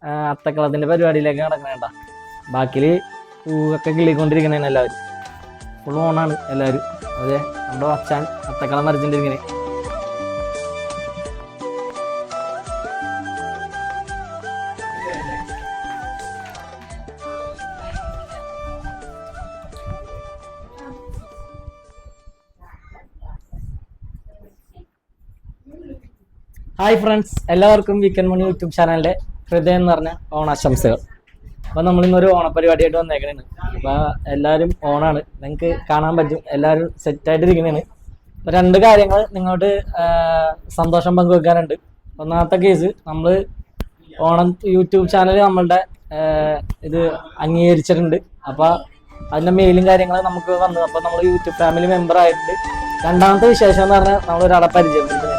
അത്തക്കളത്തിന്റെ പരിപാടിയിലേക്ക് നടക്കണേണ്ട. ബാക്കില് പൂവൊക്കെ കിളിക്കൊണ്ടിരിക്കണേണ് എല്ലാവരും. ഫുൾ ഓണാണ് എല്ലാവരും. അതെ, നമ്മുടെ അച്ഛൻ അത്തക്കളം വരച്ചിട്ടിരിക്കണേ. ഹായ് ഫ്രണ്ട്സ്, എല്ലാവർക്കും വീക്കെൻഡ് മണി യൂട്യൂബ് ചാനലിന്റെ ഹൃദയം നിറഞ്ഞ ഓണാശംസകൾ. അപ്പൊ നമ്മളിന്നൊരു ഓണപരിപാടിയായിട്ട് വന്നേക്കണേണ്. അപ്പൊ എല്ലാവരും ഓണാണ്, നിങ്ങൾക്ക് കാണാൻ പറ്റും, എല്ലാവരും സെറ്റായിട്ടിരിക്കണേണ്. അപ്പൊ രണ്ട് കാര്യങ്ങൾ നിങ്ങളോട് സന്തോഷം പങ്കുവെക്കാനുണ്ട്. ഒന്നാമത്തെ കേസ്, നമ്മൾ ഓണം യൂട്യൂബ് ചാനൽ നമ്മളുടെ ഇത് അംഗീകരിച്ചിട്ടുണ്ട്. അപ്പൊ അതിന്റെ മെയിലും കാര്യങ്ങളും നമുക്ക് വന്നു. അപ്പൊ നമ്മൾ യൂട്യൂബ് ഫാമിലി മെമ്പർ ആയിട്ടുണ്ട്. രണ്ടാമത്തെ വിശേഷം എന്ന് പറഞ്ഞാൽ നമ്മൾ ഒരാളെ പരിചയപ്പെടുത്തുന്നത്.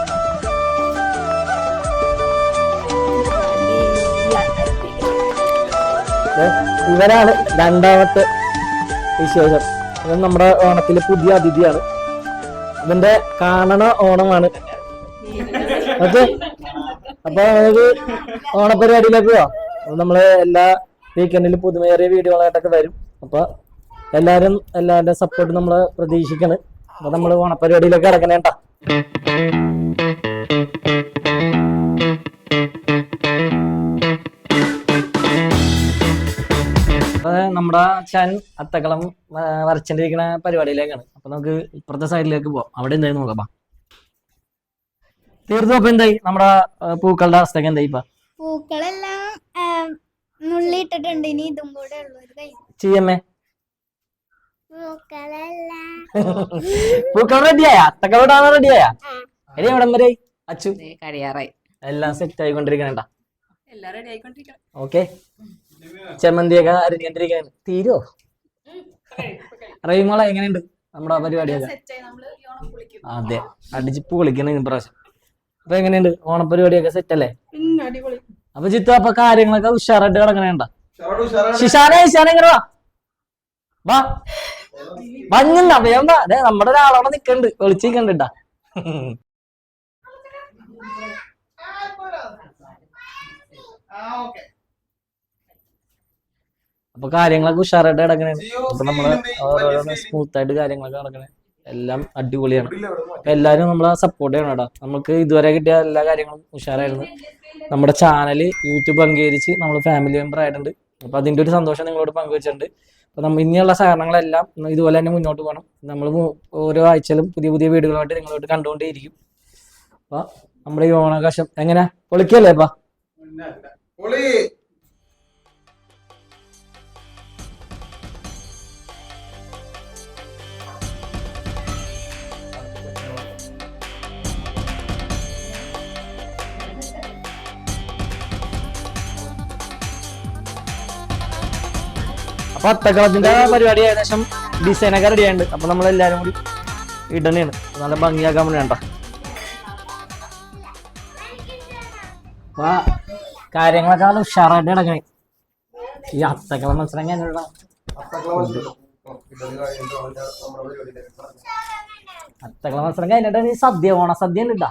ഇവരാണ് രണ്ടാമത്തെ വിശേഷം. ഇത് നമ്മുടെ ഓണത്തിലെ പുതിയ അതിഥിയാണ്. ഇതിന്റെ കാണണ ഓണമാണ്. ഓക്കെ, അപ്പൊ നമുക്ക് ഓണപരിപാടിയിലേക്ക് പോവാം. നമ്മള് എല്ലാ വീക്കെൻഡിലും പുതുമയേറിയ വീഡിയോകളായിട്ടൊക്കെ വരും. അപ്പൊ എല്ലാവരുടെ സപ്പോർട്ട് നമ്മള് പ്രതീക്ഷിക്കാണ്. അപ്പൊ നമ്മള് ഓണപരിപാടിയിലേക്ക് കിടക്കണേട്ടാ. നമ്മുടെ ചാൻ അത്തക്കളം വരച്ചിട്ടിരിക്കുന്ന പരിപാടിയിലേക്കാണ്. അപ്പൊ നമുക്ക് ഇപ്പുറത്തെ സൈഡിലേക്ക് പോവാം. അവിടെ എന്തായി നോക്കാം. തീർത്തും അപ്പൊ എന്തായി നമ്മുടെ പൂക്കളുടെ അവസ്ഥയൊക്കെ എന്തായി? ഇപ്പൊ പൂക്കളെല്ലാം നുള്ളിയിട്ടിട്ടുണ്ട്. ഇനി ഇതും കൂടെ ഉള്ളൂ ചെയ്യമ്മേ. പൂക്കൾ റെഡിയായ? അത്തക്കള റെഡിയായ? ഇനി എവിടം വരെ അച്ചു? കഴിയാറായി. എല്ലാം സെറ്റ് ആയിക്കൊണ്ടിരിക്കണേണ്ട. ഓക്കെ, ചെമ്മന്തിയൊക്കെ അരിഞ്ഞിരിക്കാണ്. തീരോ? റീമോള എങ്ങനെയുണ്ട് നമ്മുടെ പരിപാടിയൊക്കെ? അതെ, അടിച്ച് പൊളിക്കണം ഇപ്രാവശ്യം. അപ്പൊ എങ്ങനെയുണ്ട് ഓണപരിപാടിയൊക്കെ സെറ്റ് അല്ലേ? അപ്പൊ ചിത്തു, അപ്പൊ കാര്യങ്ങളൊക്കെ ഉഷാറായിട്ട് കിടക്കണേണ്ട. ശിശാനെ എങ്ങനെ വാ മഞ്ഞുണ്ടാ വേണ്ട. അതെ, നമ്മുടെ ഒരാളവിടെ നിക്കണ്ട്, ഒളിച്ചിക്കണ്ടാ. അപ്പൊ കാര്യങ്ങളൊക്കെ ഉഷാറായിട്ട് കിടക്കണേ. അപ്പൊ നമ്മള് ഓരോരോ സ്മൂത്ത് ആയിട്ട് കാര്യങ്ങളൊക്കെ നടക്കണേ. എല്ലാം അടിപൊളിയാണ്. അപ്പൊ എല്ലാരും നമ്മളെ സപ്പോർട്ട് ചെയ്യണം കേട്ടോ. നമുക്ക് ഇതുവരെ കിട്ടിയ എല്ലാ കാര്യങ്ങളും ഉഷാറായിരുന്നു. നമ്മുടെ ചാനൽ യൂട്യൂബ് അംഗീകരിച്ച് നമ്മൾ ഫാമിലി മെമ്പർ ആയിട്ടുണ്ട്. അപ്പൊ അതിന്റെ ഒരു സന്തോഷം നിങ്ങളോട് പങ്കുവെച്ചിട്ടുണ്ട്. അപ്പൊ നമ്മൾ ഇനിയുള്ള സഹകരണങ്ങളെല്ലാം ഇതുപോലെ തന്നെ മുന്നോട്ട് പോകണം. നമ്മൾ ഓരോ ആഴ്ചയിലും പുതിയ പുതിയ വീഡിയോകളായിട്ട് നിങ്ങളോട് കണ്ടുകൊണ്ടേയിരിക്കും. അപ്പൊ നമ്മുടെ ഈ ഓണാഘോഷം എങ്ങനെ പൊളിക്കല്ലേ? അപ്പൊ അപ്പൊ അത്തക്കളത്തിന്റെ പരിപാടി ഏകദേശം ഡിസൈനൊക്കെ റെഡി ആയിട്ടുണ്ട്. അപ്പൊ നമ്മളെല്ലാരും കൂടി ഇടണേണ്, നല്ല ഭംഗിയാക്കാൻ വേണ്ട. അപ്പൊ കാര്യങ്ങളൊക്കെ നല്ല ഉഷാറായിട്ട് കിടക്കണേ. ഈ അത്തക്കള മത്സരം എങ്ങനെയുള്ള അത്തക്കള മത്സരം കഴിഞ്ഞിട്ട് ഈ സദ്യ, ഓണസദ്യ ഉണ്ട് ഇട്ടാ.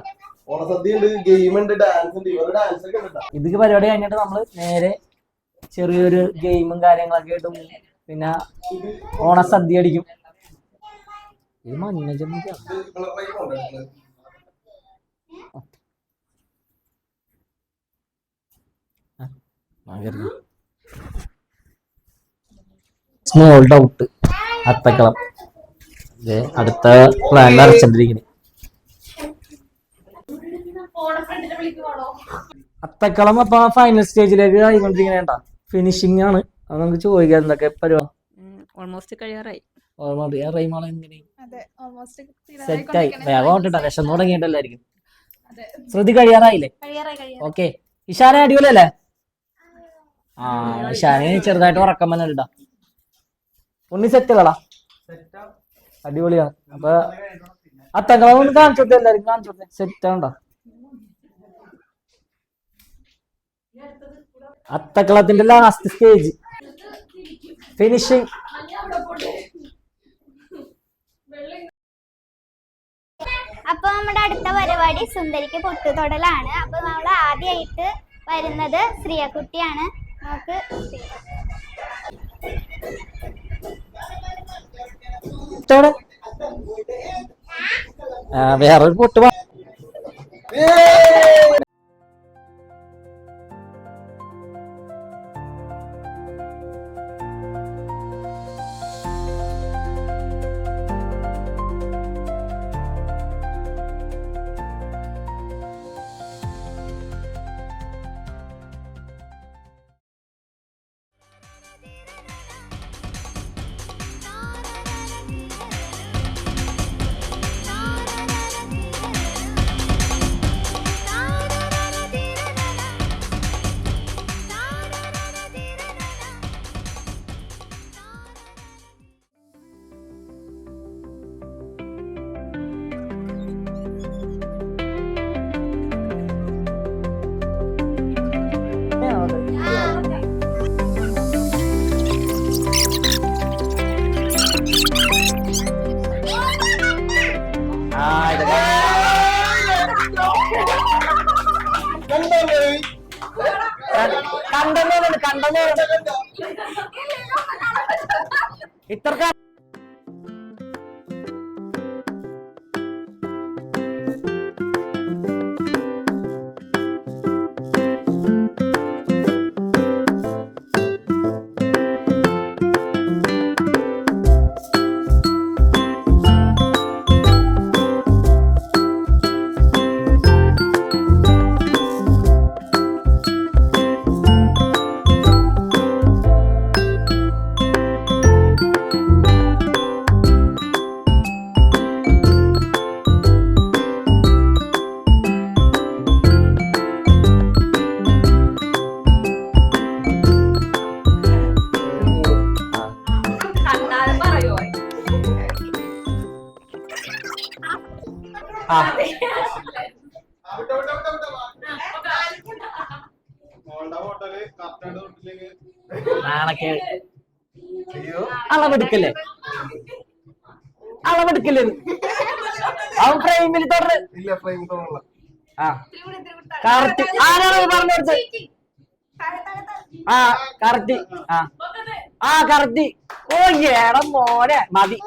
ഇതൊക്കെ പരിപാടി കഴിഞ്ഞിട്ട് നമ്മള് നേരെ ചെറിയൊരു ഗെയിമും കാര്യങ്ങളൊക്കെ ആയിട്ടും പിന്നെ ഓണസദ്യ അടിക്കും. ഇത് മഞ്ഞ ചെമ്മിക്കാണ്. സ്മോൾ ഡൗട്ട് അത്തക്കളം അടുത്ത പ്ലാൻ അരച്ചിട്ടിരിക്കുന്നത്. അത്തക്കളം അപ്പൊ ഫൈനൽ സ്റ്റേജിലേക്ക് ആയിക്കൊണ്ടിരിക്കണേണ്ട. ഫിനിഷിംഗ് ആണ്. അത് നമുക്ക് ചോദിക്കാം എന്തൊക്കെ പരിപാടി. ഓൾമോസ്റ്റ് കഴിയാറായി. സെറ്റായി. വേഗം ഓട്ടിട്ടാ, വിഷം തുടങ്ങിയിട്ടല്ലായിരിക്കും. ശ്രുതി കഴിയാറായില്ലേ? ഓക്കെ, ഇഷാന അടിപൊളിയല്ലേ? ആ, ഇഷാനെ ചെറുതായിട്ട് ഉറക്കം വന്നിട്ടാ. ഉണ്ണി സെറ്റുകളാ അടിപൊളിയാണ്. അപ്പൊ അത്തക്കളം ഒന്ന് കാണിച്ചു കൊടുത്തേ, എല്ലാരും കാണിച്ചു കൊടുത്തേ. സെറ്റാണ്ടോ അത്തക്കളത്തിന്റെ ലാസ്റ്റ് സ്റ്റേജ് ഫിനിഷിംഗ്. അപ്പൊ നമ്മുടെ അടുത്ത പരിപാടി സുന്ദരിക്ക് പൊട്ടുതൊടലാണ്. അപ്പൊ നമ്മൾ ആദ്യമായിട്ട് വരുന്നത് ശ്രീയക്കുട്ടിയാണ്. നമുക്ക് വേറൊരു പൊട്ട് കണ്ടെന്ന് ഇത്ര അളവെടുക്കല്ലേ അവൻ ഫ്രെയിമിൽ തുടർന്ന് കറക്റ്റ് ആരാണ് പറഞ്ഞത്? Correct correct. ഓ ഏടം മോനെ മതി.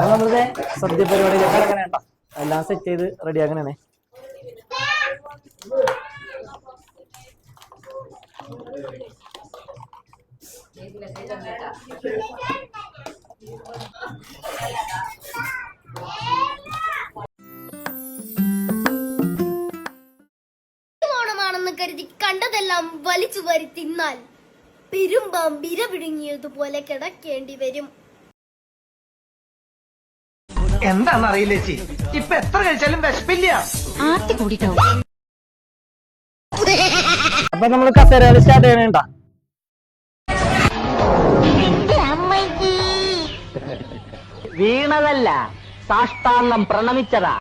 നമ്മളുടെ സദ്യ പരിപാടിയിലേക്ക് ഇറങ്ങണേണ്ട എല്ലാം സെറ്റ് ചെയ്ത് റെഡി ആക്കണേ. ഓണമാണെന്ന് കരുതി കണ്ടതെല്ലാം വലിച്ചു വരി തിന്നാൽ പെരുമ്പാമ്പിര വിഴുങ്ങിയതുപോലെ കിടക്കേണ്ടി വരും. എന്താണെന്നറിയില്ല ചേച്ചി, ഇപ്പൊ എത്ര കഴിച്ചാലും വിശപ്പില്ല. അപ്പൊ നമ്മള് കസേരകൾ സ്റ്റാർട്ട് ചെയ്യണേണ്ട. വീണതല്ല, സാഷ്ടാംഗം പ്രണമിച്ചതാ.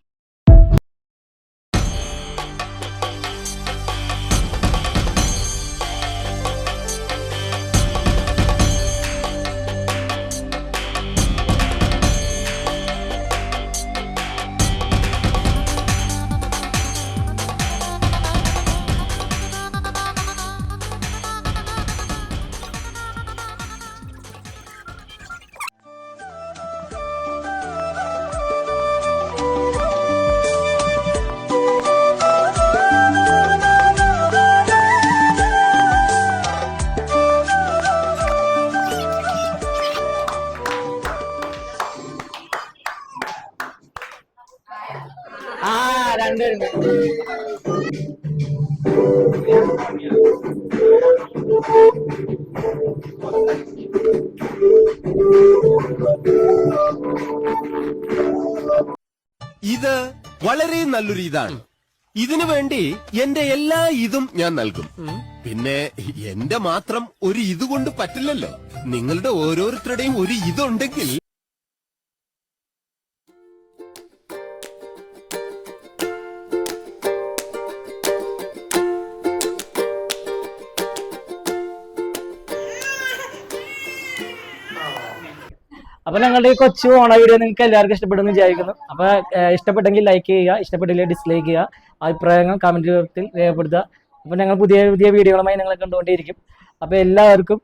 രണ്ടുപേരും വളരെ നല്ലൊരു ഇതാണ്. ഇതിനു വേണ്ടി എന്റെ എല്ലാ ഇതും ഞാൻ നൽകും. പിന്നെ എന്റെ മാത്രം ഒരു ഇത് കൊണ്ട് പറ്റില്ലല്ലോ. നിങ്ങളുടെ ഓരോരുത്തരുടെയും ഒരു ഇതുണ്ടെങ്കിൽ അപ്പൊ ഞങ്ങളുടെ ഈ കൊച്ചു ഓണ വീഡിയോ നിങ്ങൾക്ക് എല്ലാവർക്കും ഇഷ്ടപ്പെടുമെന്ന് വിചാരിക്കുന്നു. അപ്പൊ ഇഷ്ടപ്പെട്ടെങ്കിൽ ലൈക്ക് ചെയ്യുക, ഇഷ്ടപ്പെട്ടില്ലെങ്കിൽ ഡിസ്ലൈക്ക് ചെയ്യുക, അഭിപ്രായങ്ങൾ കമന്റ് രൂപത്തിൽ രേഖപ്പെടുത്തുക. അപ്പൊ ഞങ്ങൾ പുതിയ പുതിയ വീഡിയോകളുമായി നിങ്ങളെ കണ്ടുകൊണ്ടേയിരിക്കും. അപ്പൊ എല്ലാവർക്കും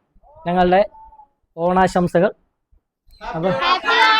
ഞങ്ങളുടെ ഓണാശംസകൾ. അപ്പൊ ഹാപ്പി